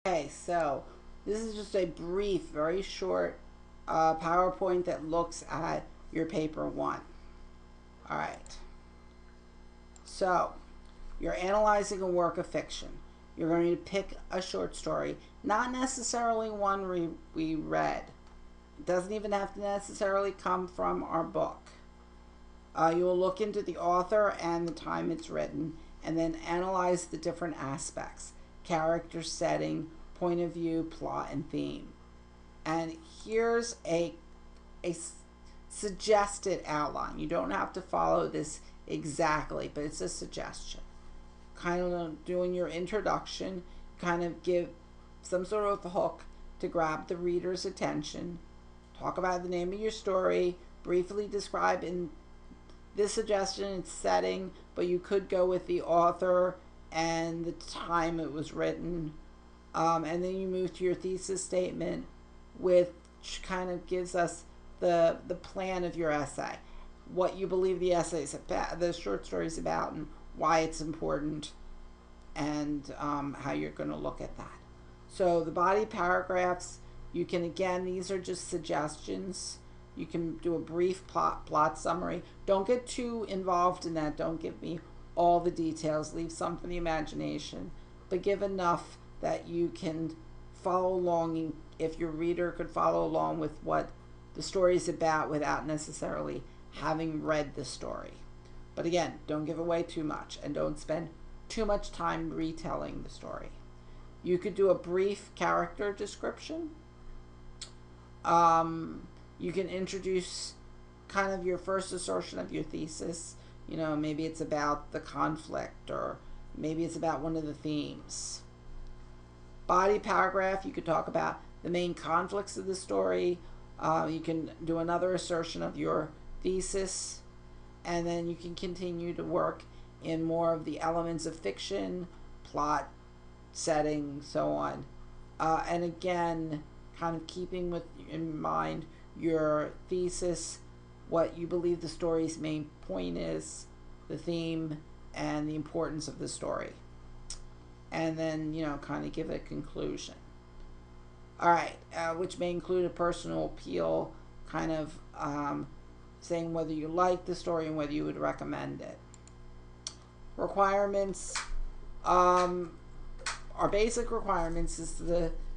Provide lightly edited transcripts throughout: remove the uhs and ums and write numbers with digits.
Okay, so this is just a brief, very short PowerPoint that looks at your paper one. All right. So you're analyzing a work of fiction. You're going to pick a short story, not necessarily one we read. It doesn't even have to necessarily come from our book. You'll look into the author and the time it's written, and then analyze the different aspects: character, setting, point of view, plot, and theme. And here's a suggested outline. You don't have to follow this exactly, but it's a suggestion. Kind of doing your introduction, kind of give some sort of hook to grab the reader's attention. Talk about the name of your story, briefly describe in this suggestion its setting, but you could go with the author and the time it was written. And then you move to your thesis statement, which kind of gives us the plan of your essay, what you believe the essay is about, the short story is about, and why it's important, and how you're going to look at that. So the body paragraphs, you can, again, these are just suggestions. You can do a brief plot summary. Don't get too involved in that. Don't give me all the details. Leave some for the imagination, but give enough that you can follow along, if your reader could follow along with what the story is about without necessarily having read the story. But again, don't give away too much, and don't spend too much time retelling the story. You could do a brief character description. You can introduce kind of your first assertion of your thesis. You know, maybe it's about the conflict, or maybe it's about one of the themes. Body paragraph, you could talk about the main conflicts of the story. You can do another assertion of your thesis, and then you can continue to work in more of the elements of fiction, plot, setting, so on. And again, kind of keeping in mind your thesis, what you believe the story's main point is, the theme, and the importance of the story. And then, you know, kind of give a conclusion. All right, which may include a personal appeal, kind of saying whether you like the story and whether you would recommend it. Requirements. Our basic requirements is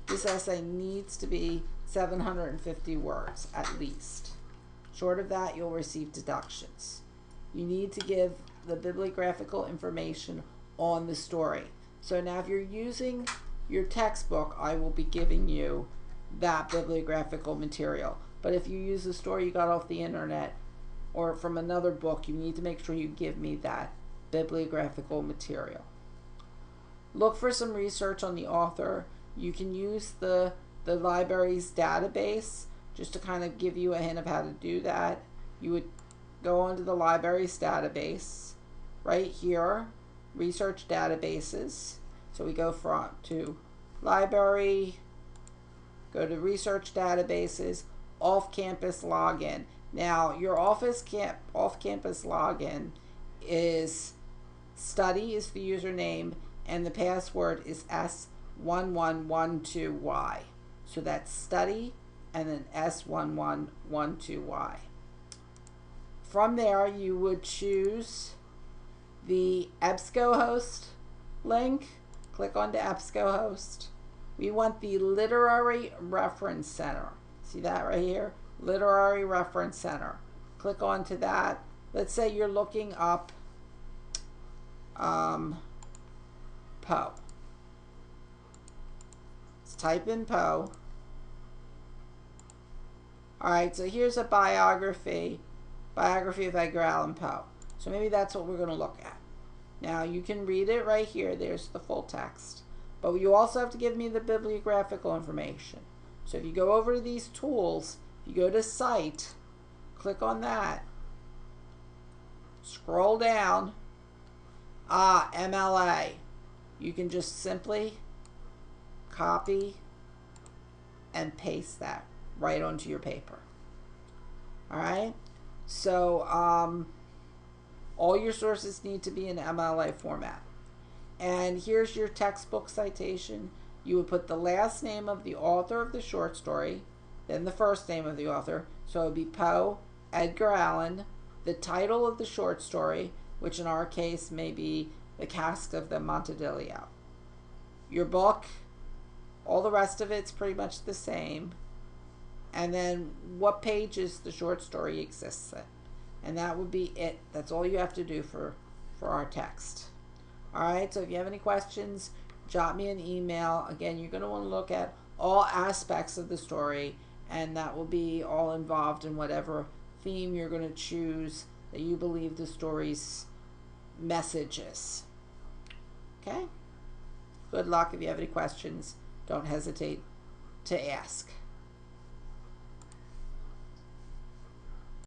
this essay needs to be 750 words at least. Short of that, you'll receive deductions. You need to give the bibliographical information on the story. So now if you're using your textbook, I will be giving you that bibliographical material. But if you use a story you got off the internet or from another book, you need to make sure you give me that bibliographical material. Look for some research on the author. You can use the library's database just to kind of give you a hint of how to do that. You would go onto the library's database right here, research databases. So we go to library, go to research databases, off-campus login. Now your off-campus login is study is the username, and the password is S1112Y. So that's study and then S1112Y. From there, you would choose the EBSCOhost link. Click on the EBSCOhost. We want the Literary Reference Center. See that right here? Literary Reference Center. Click onto that. Let's say you're looking up Poe. Let's type in Poe. Alright, so here's a biography of Edgar Allan Poe. So maybe that's what we're going to look at. Now you can read it right here. There's the full text. But you also have to give me the bibliographical information. So if you go over to these tools, if you go to Cite, click on that. Scroll down. MLA. You can just simply copy and paste that right onto your paper. Alright? So, all your sources need to be in MLA format. And here's your textbook citation. You would put the last name of the author of the short story, then the first name of the author. So it would be Poe, Edgar Allan, the title of the short story, which in our case may be The Cask of the Amontillado. Your book, all the rest of it's pretty much the same. And then what pages the short story exists in. And that would be it. That's all you have to do for our text. Alright, so if you have any questions, jot me an email. Again, you're going to want to look at all aspects of the story, and that will be all involved in whatever theme you're going to choose that you believe the story's message is. Okay? Good luck. If you have any questions, don't hesitate to ask.